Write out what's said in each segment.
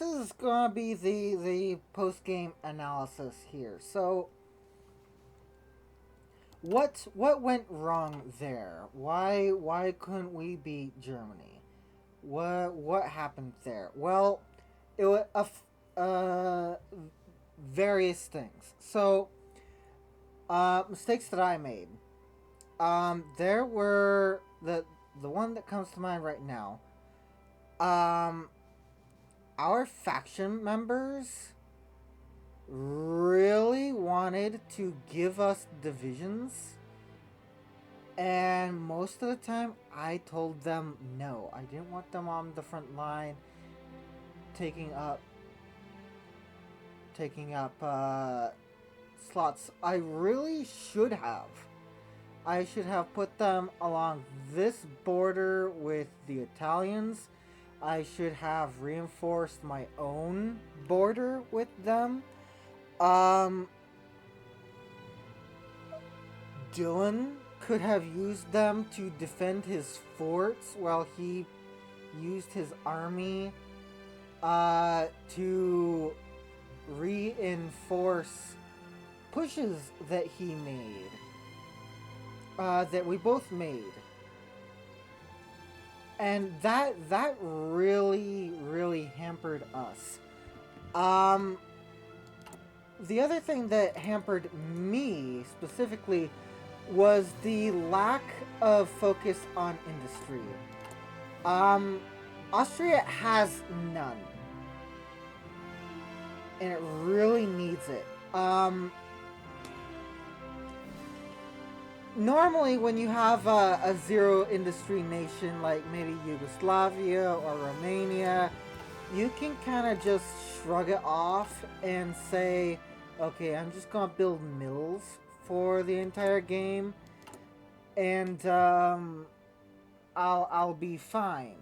this is gonna be the post game analysis here. So, what went wrong there? Why couldn't we beat Germany? What happened there? Well, it was various things. So, mistakes that I made. There were the one that comes to mind right now. Um, our faction members really wanted to give us divisions, and most of the time I told them no. I didn't want them on the front line taking up taking up slots. I really should have. I should have put them along this border with the Italians. I should have reinforced my own border with them. Um, Dylan could have used them to defend his forts while he used his army to reinforce pushes that he made, that we both made, and that really hampered us. Um, the other thing that hampered me specifically was the lack of focus on industry. Um, Austria has none, and it really needs it. Normally, when you have a zero industry nation like maybe Yugoslavia or Romania, you can kind of just shrug it off and say, okay, I'm just gonna build mills for the entire game, and I'll be fine.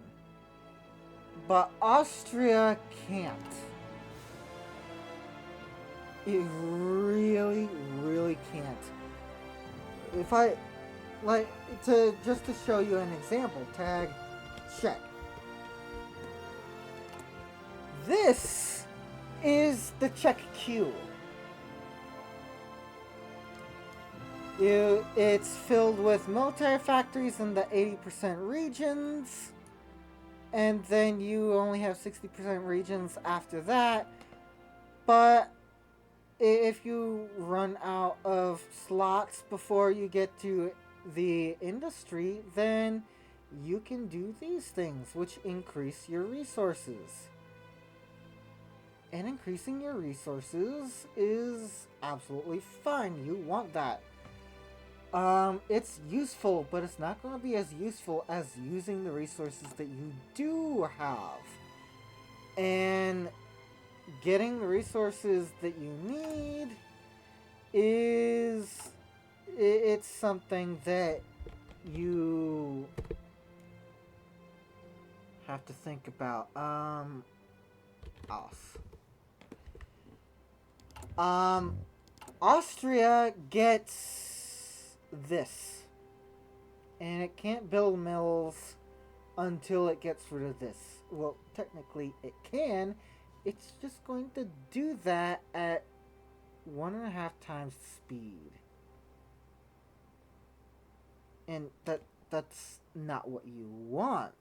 But Austria can't. It really can't. If I like to just to show you an example, tag check. This is the Czech queue. It's filled with military factories in the 80% regions, and then you only have 60% regions after that. But if you run out of slots before you get to the industry, then you can do these things, which increase your resources. And increasing your resources is absolutely fine. You want that. It's useful, but it's not going to be as useful as using the resources that you do have. And getting the resources that you need is it's something that you have to think about. Off. Austria gets this, and it can't build mills until it gets rid of this. Well, technically it can. It's just going to do that at 1.5 times speed. And that's not what you want.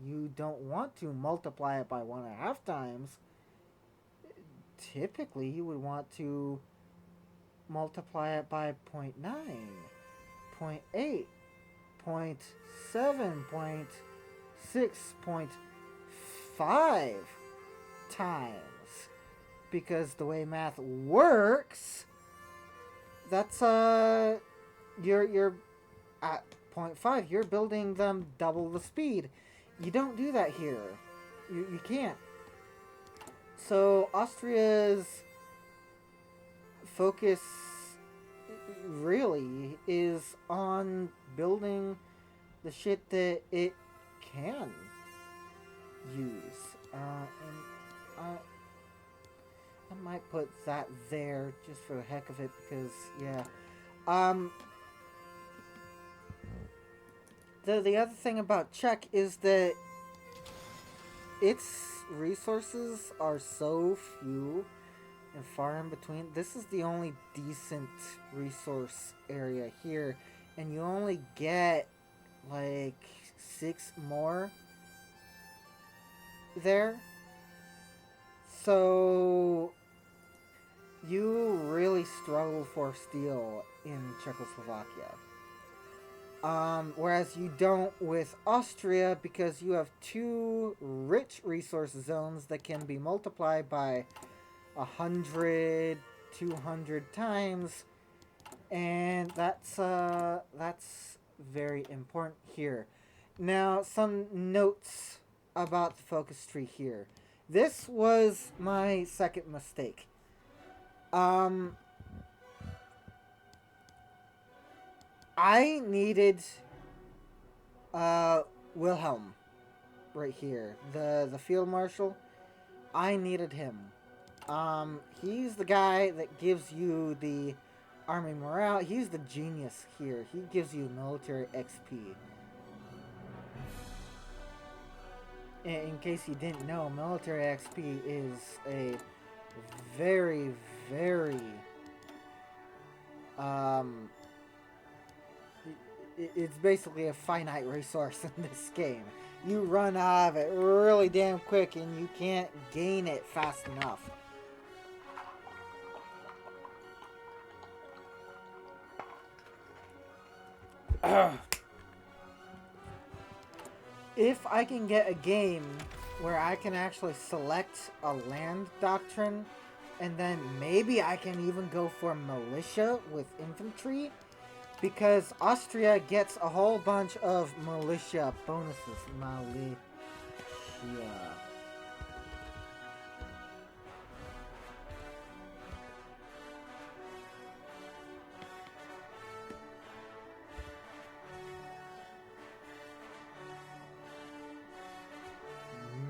You don't want to multiply it by 1.5 times. Typically, you would want to multiply it by 0.9, 0.8, 0.7, 0.6, 0.5 times. Because the way math works, that's you're at 0.5, you're building them double the speed. You don't do that here. You can't. So Austria's focus really is on building the shit that it can use. I might put that there just for the heck of it because, yeah. The other thing about Czech is that it's resources are so few and far in between. This is the only decent resource area here, and you only get like 6 more there. So you really struggle for steel in Czechoslovakia. Whereas you don't with Austria because you have 2 rich resource zones that can be multiplied by 100, 200 times, and that's very important here. Now, some notes about the focus tree here. This was my second mistake. I needed Wilhelm right here, the field marshal. I needed him. He's the guy that gives you the army morale. He's the genius here. He gives you military XP. In case you didn't know, military XP is a very, very it's basically a finite resource in this game. You run out of it really damn quick and you can't gain it fast enough. If I can get a game where I can actually select a land doctrine, and then maybe I can even go for militia with infantry, because Austria gets a whole bunch of militia bonuses. Militia.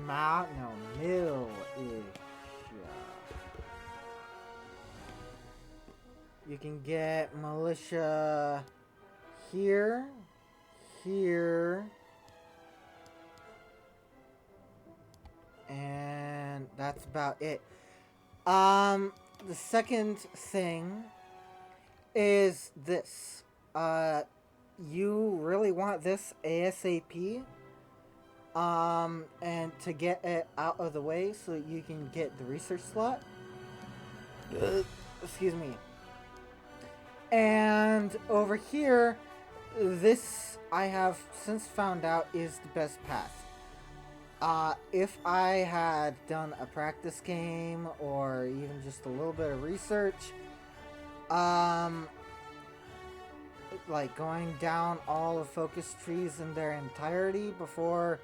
Militia. You can get militia here, here, and that's about it. The second thing is this. You really want this ASAP. And to get it out of the way so you can get the research slot. Excuse me. And over here, this I have since found out is the best path. If I had done a practice game or even just a little bit of research, like going down all the focus trees in their entirety before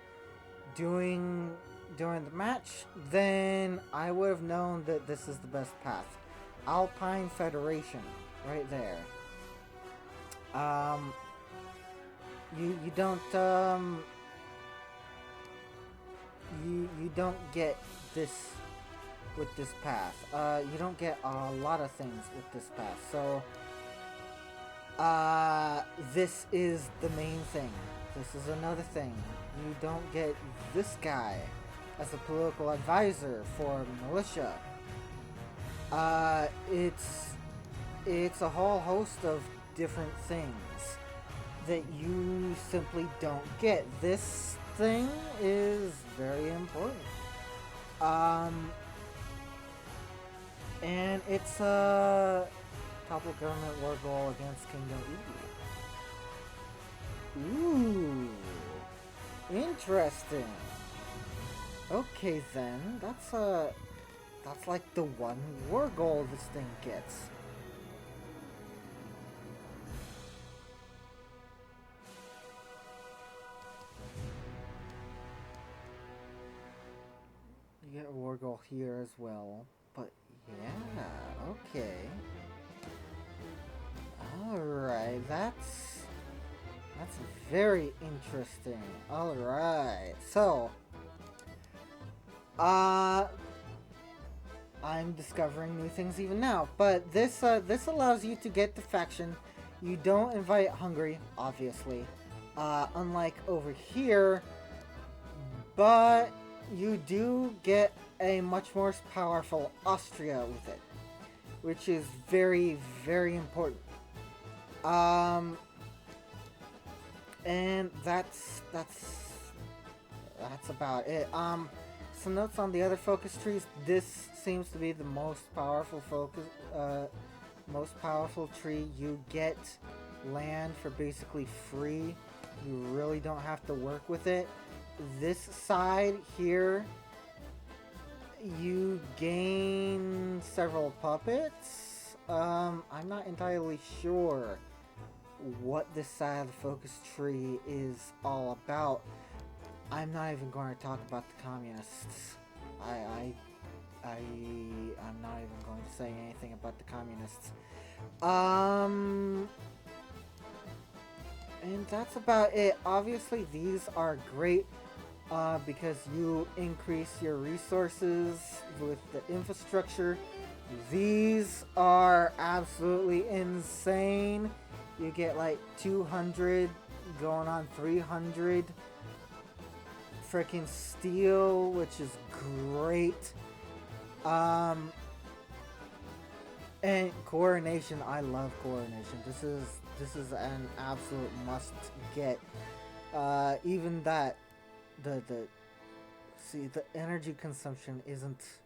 doing the match, then I would have known that this is the best path. Alpine Federation, right there. You don't you don't get this with this path. You don't get a lot of things with this path. So this is the main thing. This is another thing. You don't get this guy as a political advisor for militia. It's a whole host of different things that you simply don't get. This thing is very important. And it's a topple government war goal against Kingdom Ubu. Ooh, interesting. Okay then, that's like the one war goal this thing gets. You get a war goal here as well, but yeah, okay. Alright, that's very interesting. Alright, so I'm discovering new things even now, but this allows you to get the faction. You don't invite Hungary, obviously, unlike over here, but you do get a much more powerful Austria with it, which is very, very important. Um, and that's about it. Some notes on the other focus trees. This seems to be the most powerful tree. You get land for basically free. You really don't have to work with it. This side here, you gain several puppets. I'm not entirely sure what this side of the focus tree is all about. I'm not even going to talk about the communists. I'm not even going to say anything about the communists. And that's about it. Obviously, these are great because you increase your resources with the infrastructure. These are absolutely insane. You get like 200 going on 300 freaking steel, which is great. And coordination, I love coordination. This is an absolute must get. Even that the energy consumption isn't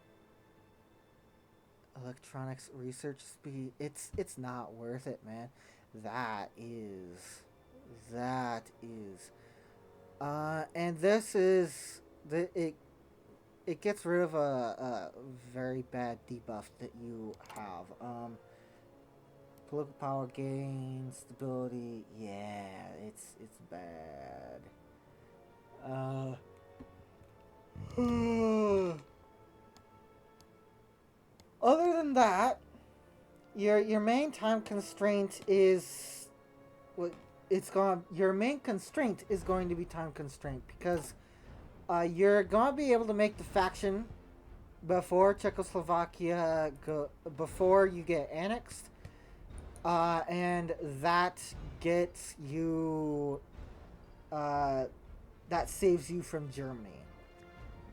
electronics research speed. It's not worth it, man. That is and this is it gets rid of a very bad debuff that you have. Political power gain, stability, yeah, it's bad. Other than that, your main time constraint is what it's going. Your main constraint is going to be time constraint because you're gonna be able to make the faction before Czechoslovakia before you get annexed, and that gets you that saves you from Germany.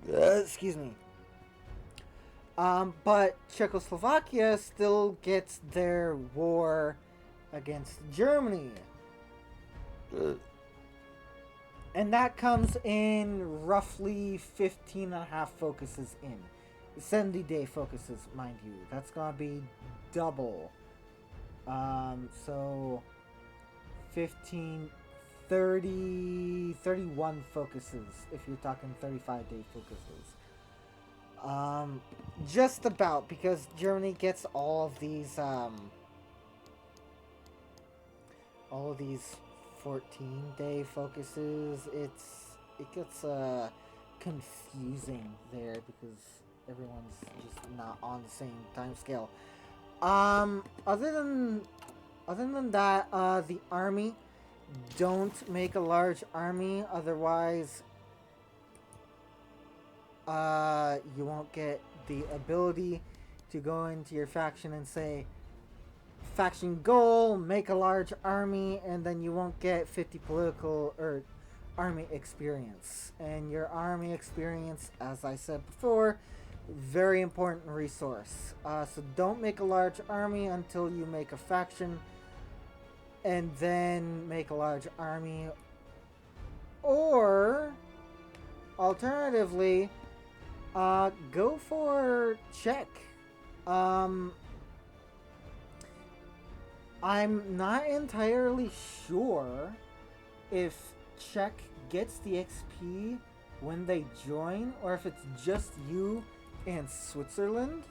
Excuse me. But Czechoslovakia still gets their war against Germany. And that comes in roughly 15 and a half focuses in. 70-day focuses, mind you. That's gonna be double. So 15, 30, 31 focuses if you're talking 35-day focuses. Just about, because Germany gets all of these 14-day focuses. It gets confusing there because everyone's just not on the same time scale. Other than that, the army, don't make a large army, otherwise you won't get the ability to go into your faction and say faction goal, make a large army, and then you won't get 50 political or army experience. And your army experience, as I said before, very important resource. So don't make a large army until you make a faction, and then make a large army. Or alternatively, go for Czech. I'm not entirely sure if Czech gets the XP when they join, or if it's just you and Switzerland.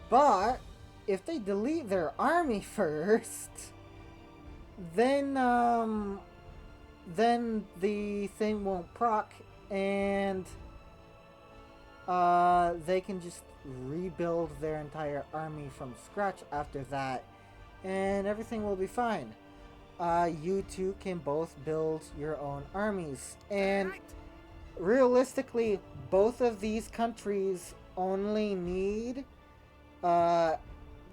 But if they delete their army first, then the thing won't proc, and they can just rebuild their entire army from scratch after that, and everything will be fine. You two can both build your own armies, and realistically, both of these countries only need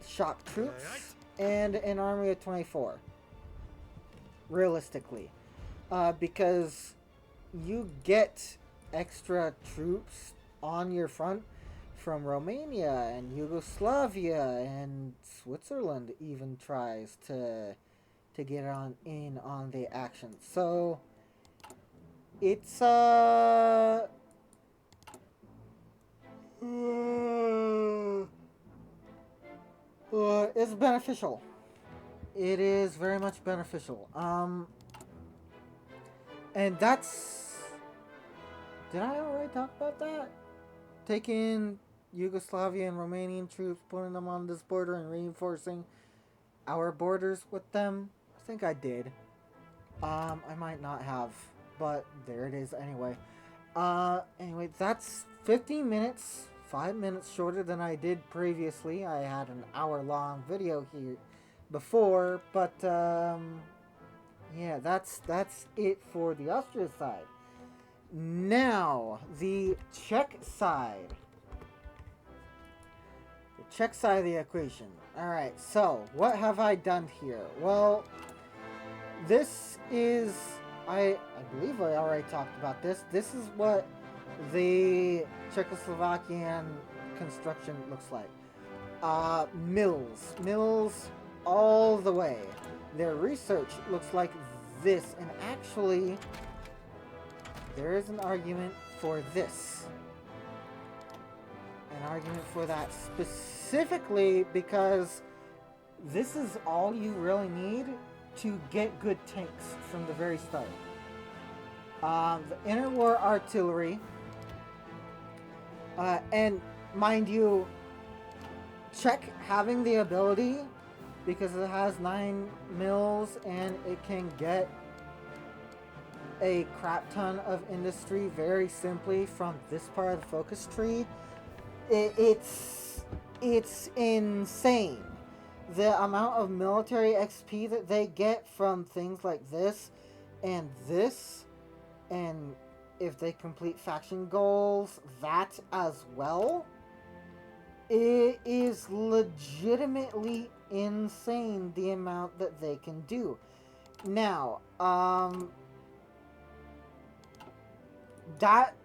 shock troops and an army of 24. Realistically, because you get extra troops on your front from Romania and Yugoslavia and Switzerland even tries to get on the action. So it's it's beneficial. It is very much beneficial. And that's, did I already talk about that? Taking Yugoslavia and Romanian troops, putting them on this border, and reinforcing our borders with them. I think I did. I might not have, but there it is anyway. Anyway, that's 15 minutes, 5 minutes shorter than I did previously. I had an hour-long video here before, but yeah, that's it for the Austria side. Now, the Czech side. The Czech side of the equation. Alright, so, what have I done here? Well, this is, I believe I already talked about this. This is what the Czechoslovakian construction looks like. Mills all the way. Their research looks like this, and actually, there is an argument for this. An argument for that specifically because this is all you really need to get good tanks from the very start. The interwar artillery, and mind you, Czech having the ability, because it has 9 mills and it can get a crap ton of industry very simply from this part of the focus tree. It's insane. The amount of military XP that they get from things like this, and if they complete faction goals, that as well, it is legitimately insane the amount that they can do. Now, that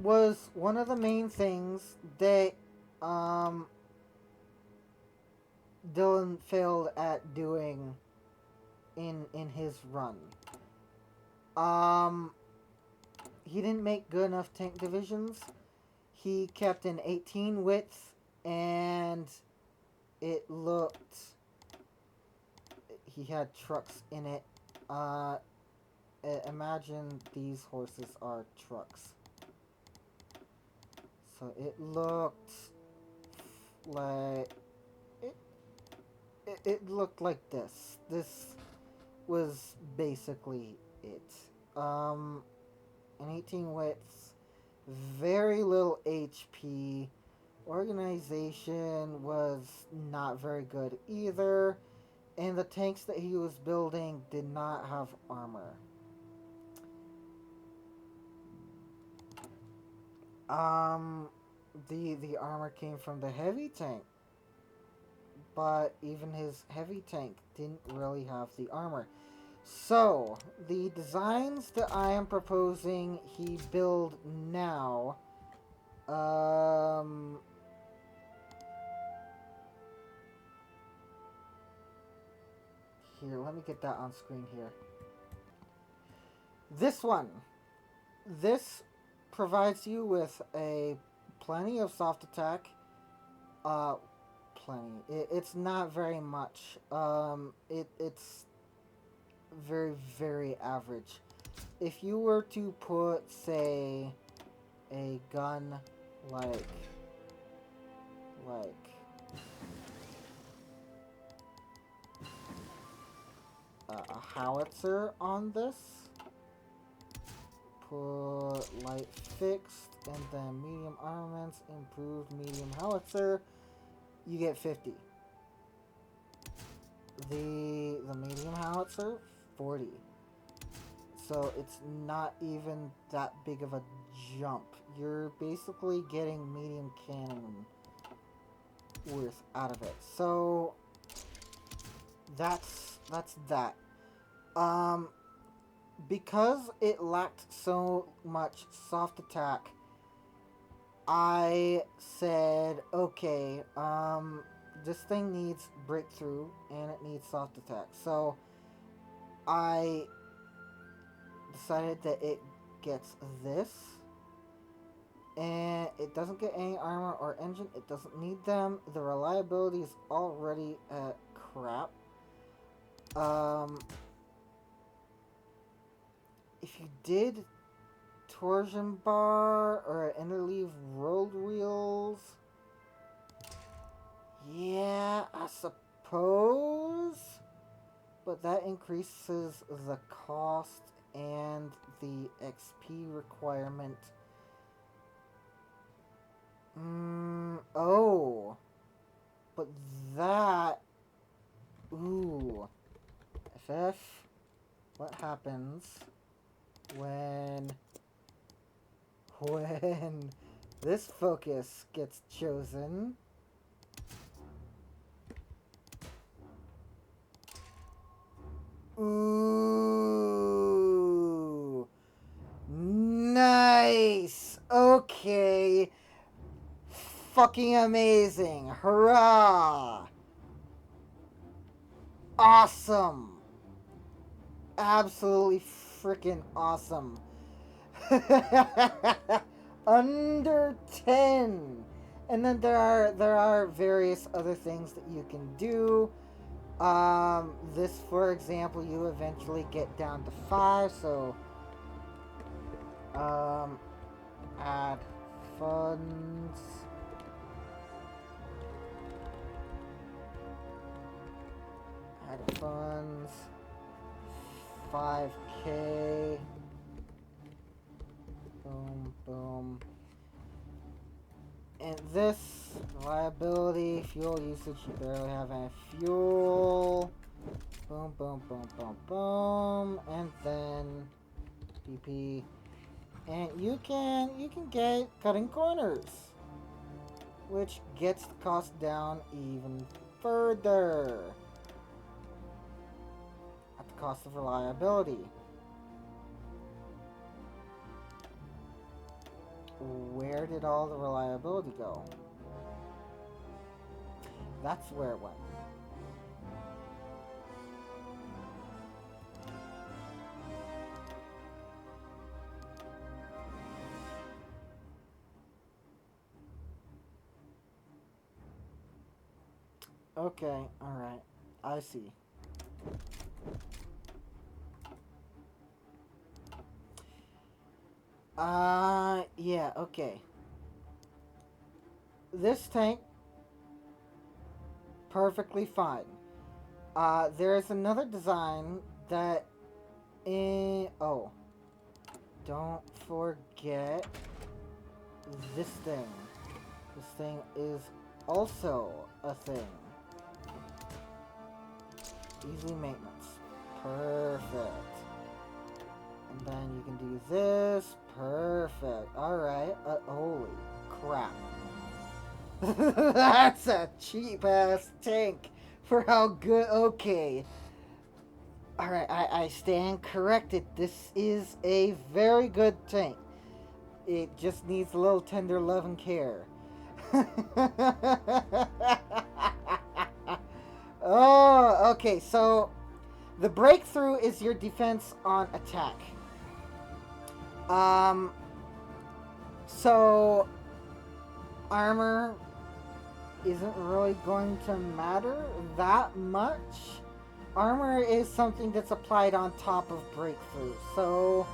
was one of the main things that Dylan failed at doing in his run. He didn't make good enough tank divisions. He kept an 18 width, and it looked, he had trucks in it. Imagine these horses are trucks. So it looked like it looked like this. This was basically it. An 18 widths, very little HP. Organization was not very good either, and the tanks that he was building did not have armor. The armor came from the heavy tank, but even his heavy tank didn't really have the armor. So, the designs that I am proposing he build now, here, let me get that on screen here. This one. This provides you with plenty of soft attack. Plenty. It's not very much. It's very, very average. If you were to put, say, a gun like a howitzer on this, put light fixed, and then medium armaments, improved medium howitzer, you get 50. The medium howitzer, 40. So it's not even that big of a jump. You're basically getting medium cannon worth out of it. So that's that. because it lacked so much soft attack, I said, okay, this thing needs breakthrough and it needs soft attack. So I decided that it gets this. And it doesn't get any armor or engine. It doesn't need them. The reliability is already crap. If you did torsion bar or interleave road wheels, yeah, I suppose. But that increases the cost and the XP requirement. Oh. But that... Ooh. FF. What happens when this focus gets chosen? Ooh. Nice. Okay. Fucking amazing. Hurrah. Awesome. Absolutely freaking awesome. Under 10. And then there are various other things that you can do. This, for example, you eventually get down to 5, so add funds. Add funds. 5K. Boom, boom. And this, reliability, fuel usage, you barely have any fuel. Boom, boom, boom, boom, boom. And then PP. And you can get cutting corners, which gets the cost down even further at the cost of reliability. Where did all the reliability go? That's where it went. Okay, alright. I see. Yeah, okay. This tank, perfectly fine. There's another design that oh. Don't forget this thing. This thing is also a thing. Easy maintenance. Perfect. And then you can do this. Perfect. Alright. Holy crap. That's a cheap ass tank for how good. Okay. Alright, I stand corrected. This is a very good tank. It just needs a little tender love and care. Oh, okay, so the breakthrough is your defense on attack. So armor isn't really going to matter that much. Armor is something that's applied on top of breakthrough. So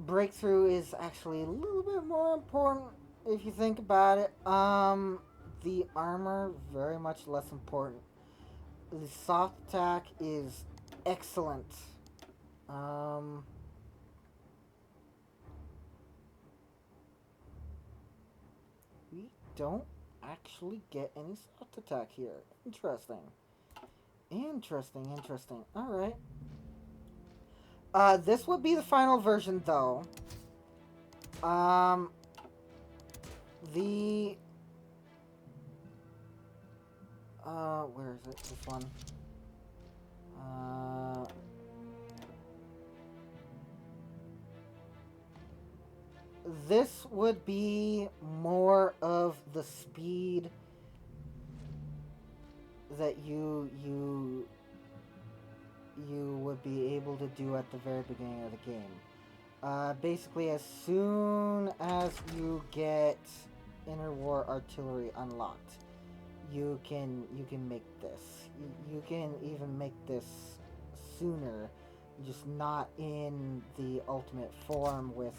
breakthrough is actually a little bit more important if you think about it. The armor, very much less important. The soft attack is excellent. We don't actually get any soft attack here. Interesting. Interesting. Alright. This would be the final version, though. The... Where is it? This one. Uh, this would be more of the speed that you would be able to do at the very beginning of the game. Basically, as soon as you get interwar artillery unlocked, you can make this. You can even make this sooner, just not in the ultimate form with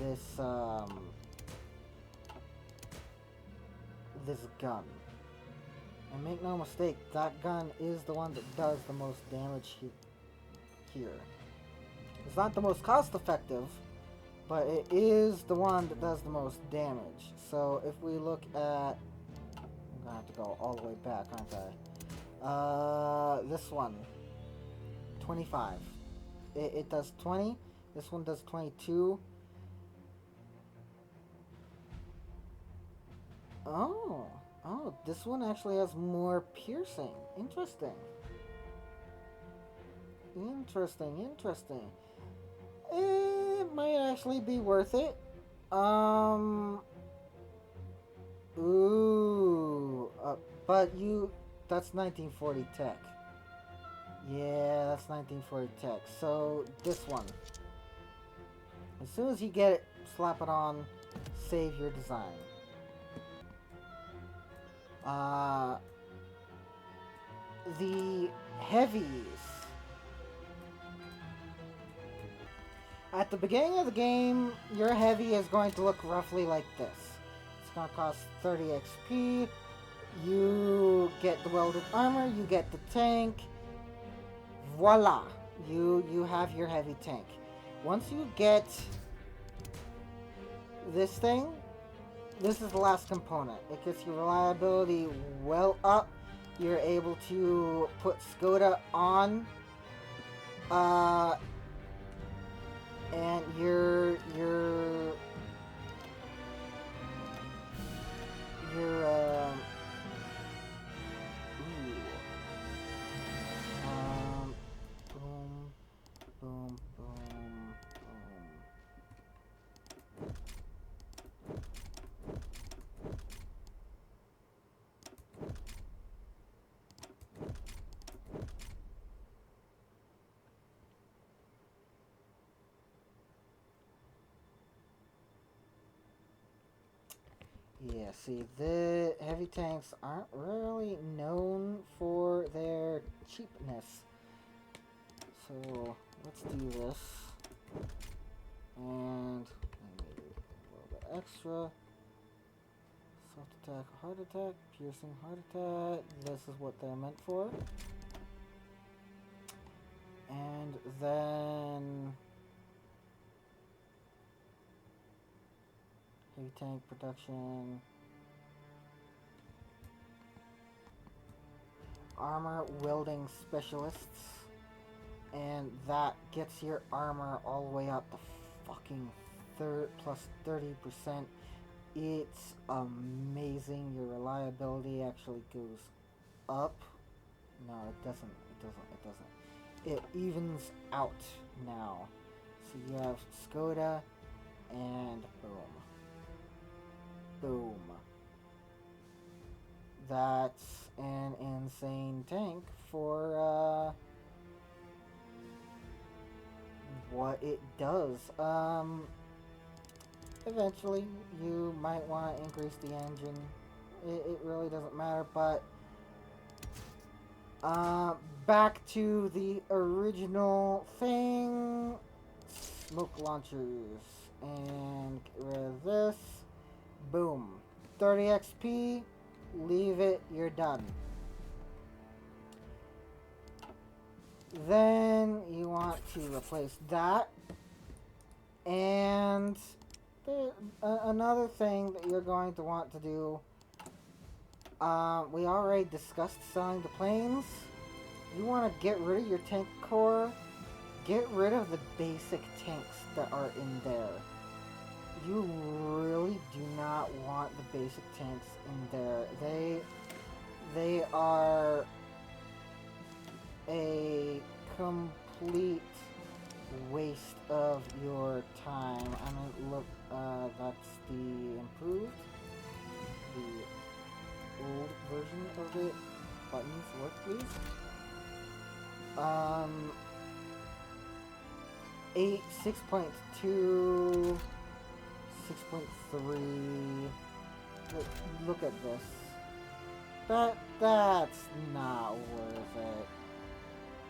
this this gun. And make no mistake, that gun is the one that does the most damage here. It's not the most cost effective, but it is the one that does the most damage. So if we look at, I'm gonna have to go all the way back, aren't I? This one, 25. It does 20. This one does 22. Oh, this one actually has more piercing. Interesting. Interesting. It might actually be worth it. Ooh. But that's 1940 tech. Yeah, that's 1940 tech. So, this one. As soon as you get it, slap it on, save your design. The heavies. At the beginning of the game, your heavy is going to look roughly like this. It's going to cost 30 XP. You get the welded armor, you get the tank. Voila! You have your heavy tank. Once you get this thing, this is the last component. It gets your reliability well up. You're able to put Skoda on. And your boom, boom, boom. Yeah, see, the heavy tanks aren't really known for their cheapness. So, let's do this. And maybe a little bit extra. Soft attack, heart attack, piercing heart attack. This is what they're meant for. And then heavy tank production. Armor welding specialists. And that gets your armor all the way up to fucking plus 30%. It's amazing. Your reliability actually goes up. No, it doesn't. It evens out now. So you have Skoda and boom. Boom. That's an insane tank for what it does. Eventually you might want to increase the engine. It really doesn't matter, but back to the original thing. Smoke launchers. And get rid of this. Boom. 30 XP. Leave it. You're done. Then you want to replace that. And another thing that you're going to want to do. We already discussed selling the planes. You want to get rid of your tank core. Get rid of the basic tanks that are in there. You really do not want the basic tanks in there. they are a complete waste of your time. I mean, look, that's the improved. The old version of it. Buttons work, please. 6.2, 6.3. Look at this. That's not worth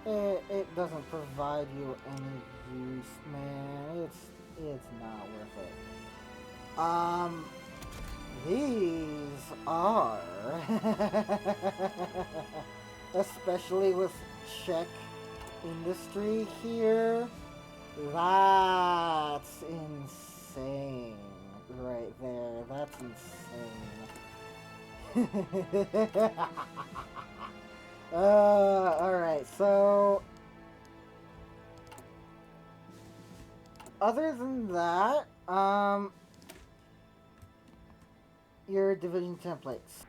it. It doesn't provide you any use, man. It's not worth it. These are especially with Czech industry here. That's insane right there. That's insane. Alright, so other than that, your division templates.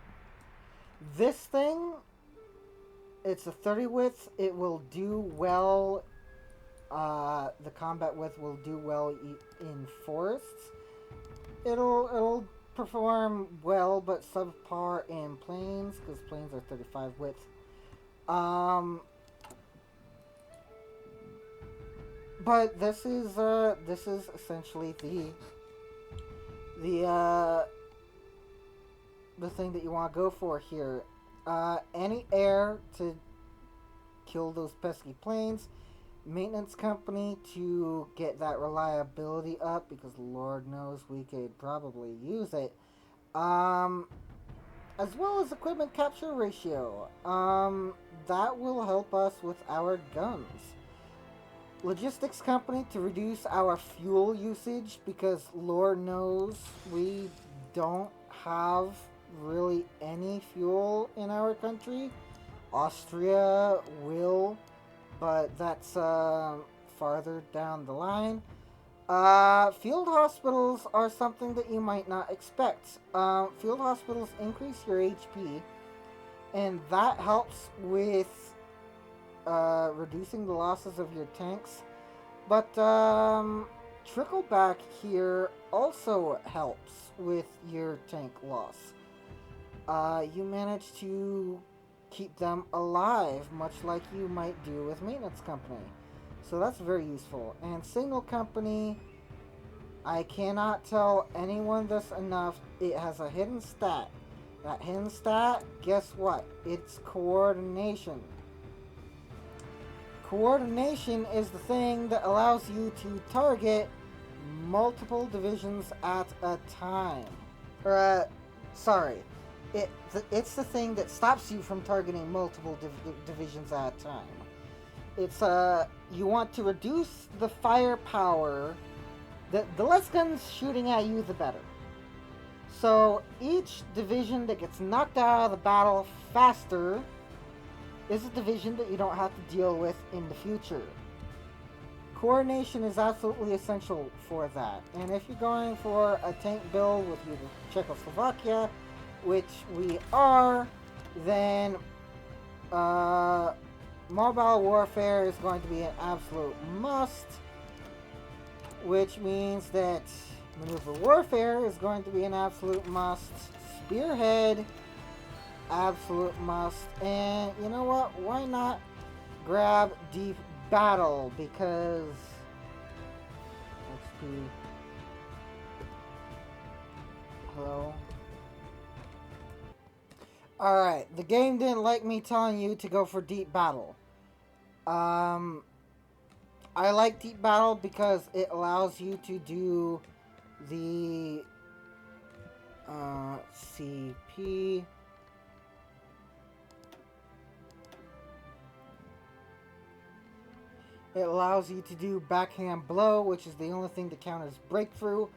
This thing, it's a 30 width. It will do well. The combat width will do well in forests. It'll perform well, but subpar in plains because plains are 35 width. But this is essentially the thing that you want to go for here. Any air to kill those pesky planes. Maintenance company to get that reliability up because Lord knows we could probably use it. As well as equipment capture ratio. That will help us with our guns. Logistics company to reduce our fuel usage because Lord knows we don't have really any fuel in our country. Austria will, but that's farther down the line. Field hospitals are something that you might not expect. Field hospitals increase your HP, and that helps with reducing the losses of your tanks. But Trickleback here also helps with your tank loss. You manage to keep them alive, much like you might do with Maintenance Company. So that's very useful. And Signal Company, I cannot tell anyone this enough. It has a hidden stat. That hidden stat, guess what? It's coordination. Coordination is the thing that allows you to target multiple divisions at a time. Sorry. It's the thing that stops you from targeting multiple divisions at a time. It's, you want to reduce the firepower. The less guns shooting at you, the better. So each division that gets knocked out of the battle faster is a division that you don't have to deal with in the future. Coordination is absolutely essential for that. And if you're going for a tank build with Czechoslovakia, which we are, then mobile warfare is going to be an absolute must, which means that maneuver warfare is going to be an absolute must. Spearhead, absolute must. And you know what? Why not grab deep battle? Because XP. Hello. Alright, the game didn't like me telling you to go for deep battle. I like deep battle because it allows you to do the CP. It allows you to do backhand blow, which is the only thing that counters breakthrough.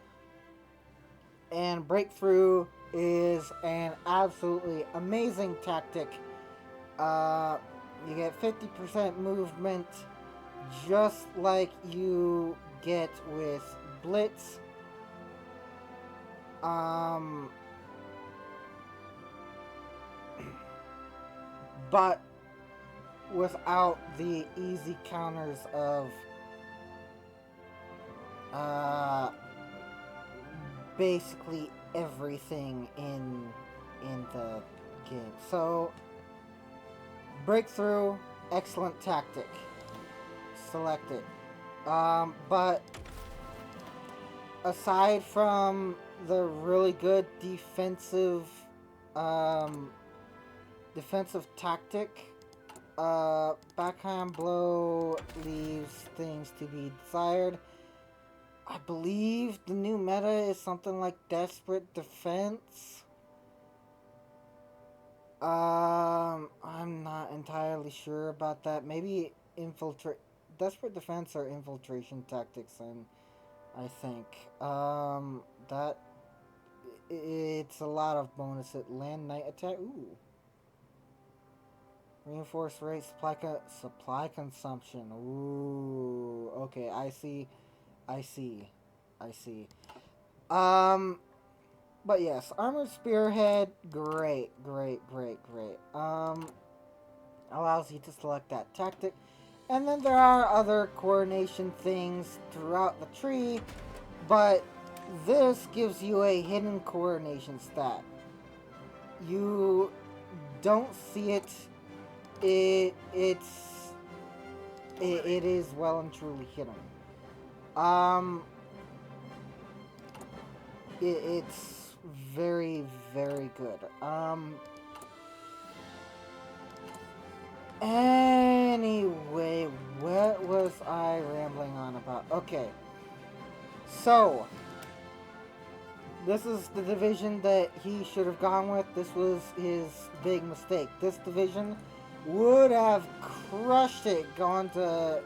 And breakthrough is an absolutely amazing tactic. You get 50% movement, just like you get with Blitz. but without the easy counters of uh, basically everything in the game. So breakthrough, excellent tactic, select it. But aside from the really good um, defensive tactic, backhand blow leaves things to be desired. I believe the new meta is something like Desperate Defense. I'm not entirely sure about that. Maybe Desperate Defense or Infiltration Tactics, and I think. That it's a lot of bonuses. Land Knight attack. Ooh. Reinforced rate supply consumption. Ooh. Okay, I see. I see. I see. Um, but yes, Armored Spearhead, great, great, great, great. Allows you to select that tactic. And then there are other coordination things throughout the tree, but this gives you a hidden coordination stat. You don't see it. It is well and truly hidden. Um, it's very, very good. Anyway, what was I rambling on about? Okay. So, this is the division that he should have gone with. This was his big mistake. This division would have crushed it, gone to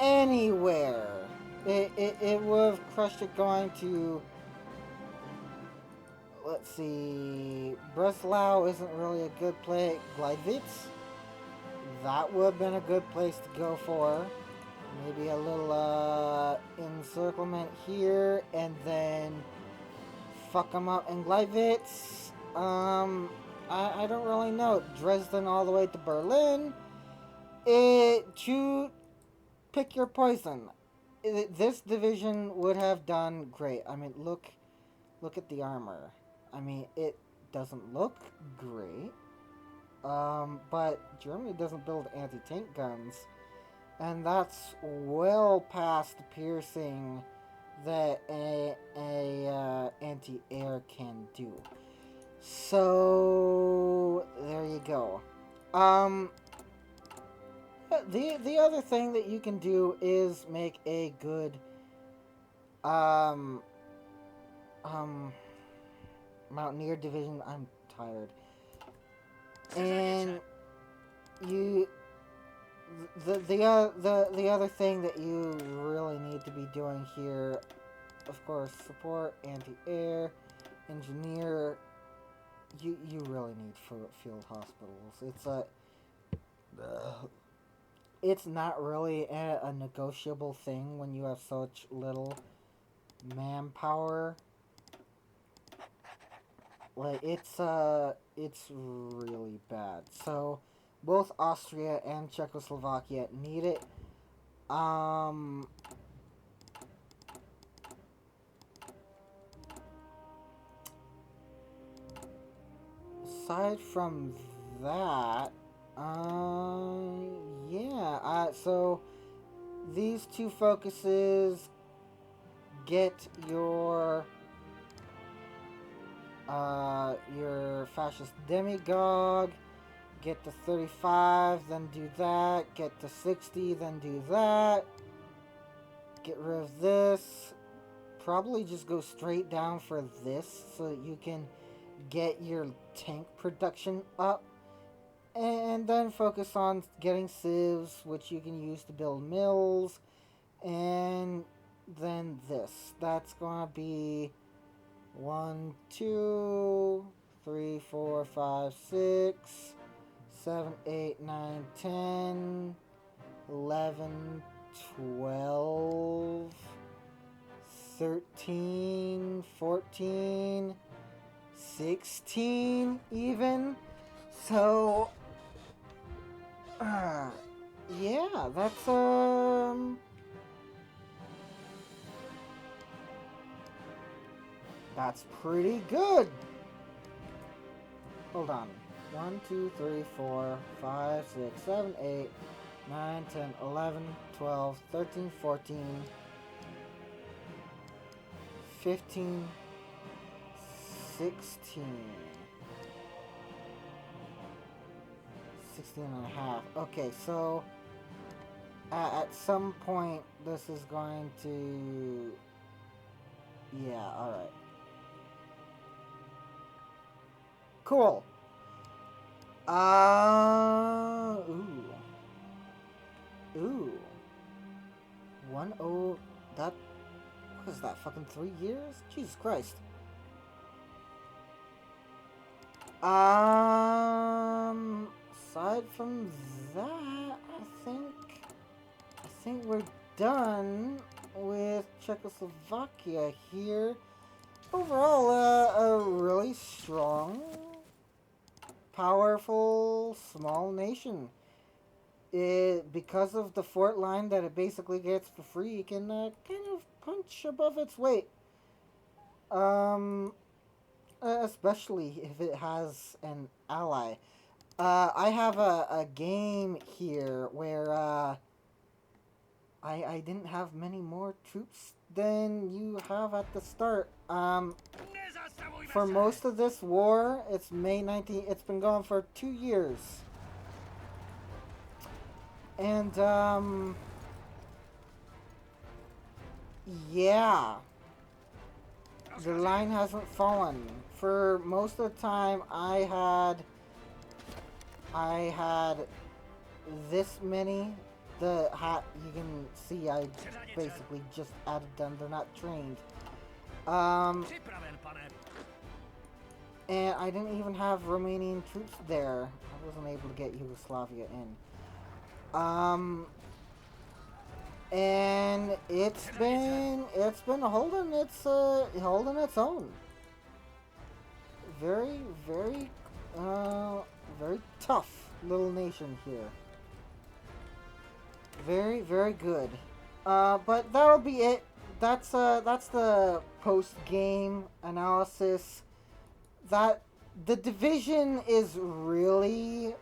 anywhere. It would have crushed it going to, let's see, Breslau isn't really a good play. Gleidwitz, that would have been a good place to go for. Maybe a little encirclement here, and then fuck them up in Gleidwitz. I don't really know. Dresden all the way to Berlin. Pick your poison. This division would have done great. I mean, look at the armor. I mean, it doesn't look great. But Germany doesn't build anti-tank guns, and that's well past the piercing that a anti-air can do. So there you go. The other thing that you can do is make a good um Mountaineer division. I'm tired. And you the other thing that you really need to be doing here, of course, support, anti-air, engineer. You really need field hospitals. It's not really a negotiable thing when you have such little manpower. Like, it's really bad. So both Austria and Czechoslovakia need it. Aside from that, yeah. So these two focuses get your fascist demagogue, get to 35, then do that, get to 60, then do that, get rid of this, probably just go straight down for this so that you can get your tank production up, and then focus on getting civs, which you can use to build mills, and then this. That's gonna be 1, 2, 3, 4, 5, 6, 7, 8, 9, 10, 11, 12, 13, 14, 16 even. So, uh, yeah, that's pretty good. Hold on. 1, 2, 3, 4, 5, 6, 7, 8, 9, 10, 11, 12, 13, 14, 15, 16. 16 and a half. Okay, so at some point this is going to... Yeah, alright. Cool. Ooh. Ooh. 1-0. That... What is that, fucking 3 years? Jesus Christ. Aside from that, I think we're done with Czechoslovakia here. Overall, a really strong, powerful, small nation. Because of the fort line that it basically gets for free, it can kind of punch above its weight. Especially if it has an ally. I have a game here where I didn't have many more troops than you have at the start. For most of this war, it's May 19th. It's been going for 2 years. And, yeah. The line hasn't fallen. For most of the time, I had this many. You can see I basically just added them. They're not trained. And I didn't even have Romanian troops there. I wasn't able to get Yugoslavia in. And it's been holding its own. Very, very, very tough little nation here. Very, very good. But that'll be it. That's the post-game analysis. That the division is really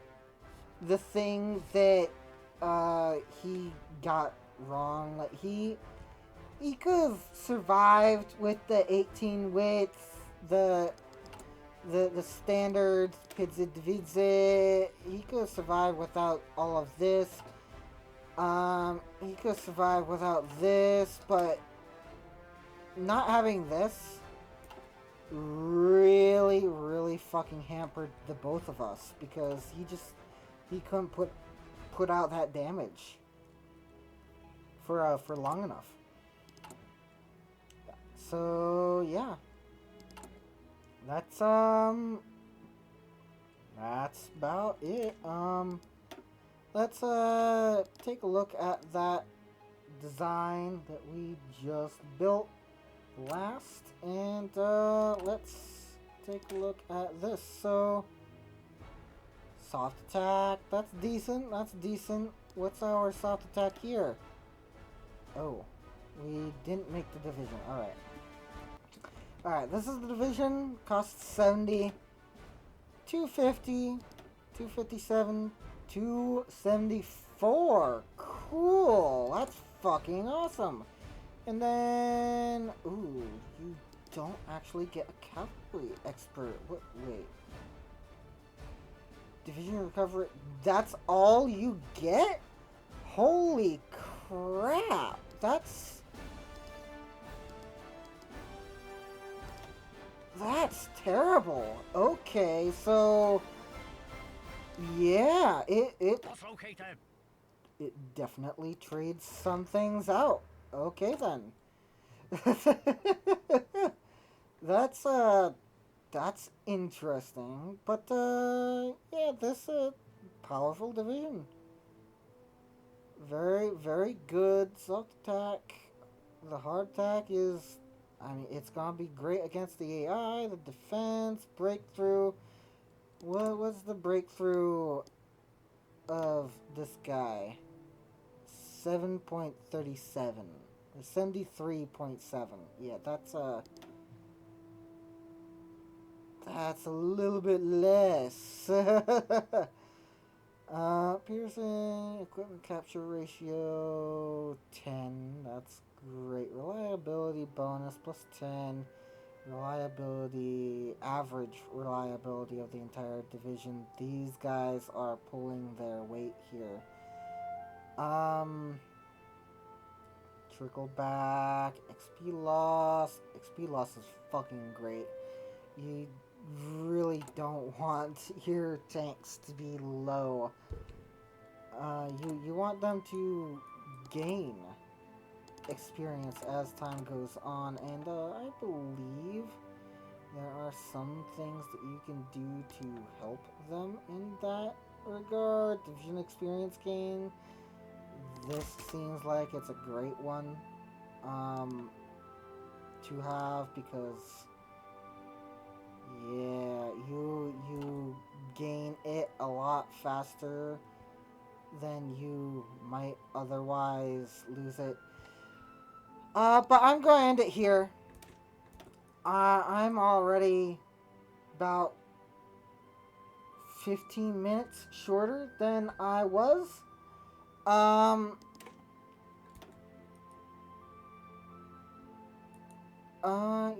the thing that he got wrong. Like he could have survived with the 18 width, the standard Pizza Divizze. He could have survived without all of this. He could have survived without this, but not having this really, really fucking hampered the both of us because he couldn't put out that damage for long enough. So yeah, that's about it. Let's take a look at that design that we just built last, and let's take a look at this. So soft attack, that's decent. What's our soft attack here? Oh, we didn't make the division. Alright, this is the division. Costs 70, 250, 257, 274. Cool. That's fucking awesome. And then, ooh, you don't actually get a cavalry expert. Wait. Division recovery. That's all you get? Holy crap. That's terrible. Okay, so yeah, it definitely trades some things out. Okay then. That's interesting. But yeah, this powerful division. Very, very good soft attack. The hard attack is, I mean, it's gonna be great against the AI, the defense, breakthrough. What was the breakthrough of this guy? 7.37. 73.7. Yeah, that's a little bit less. Piercing, equipment capture ratio 10. That's great. Reliability bonus plus 10. Reliability, average reliability of the entire division. These guys are pulling their weight here. Trickle back, XP loss. XP loss is fucking great. You really don't want your tanks to be low. You want them to gain experience as time goes on, and I believe there are some things that you can do to help them in that regard. Division experience gain. This seems like it's a great one to have because yeah, you gain it a lot faster than you might otherwise lose it. But I'm going to end it here. I'm already about 15 minutes shorter than I was.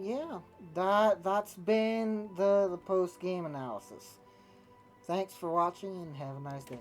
Yeah. That's been the post game analysis. Thanks for watching and have a nice day.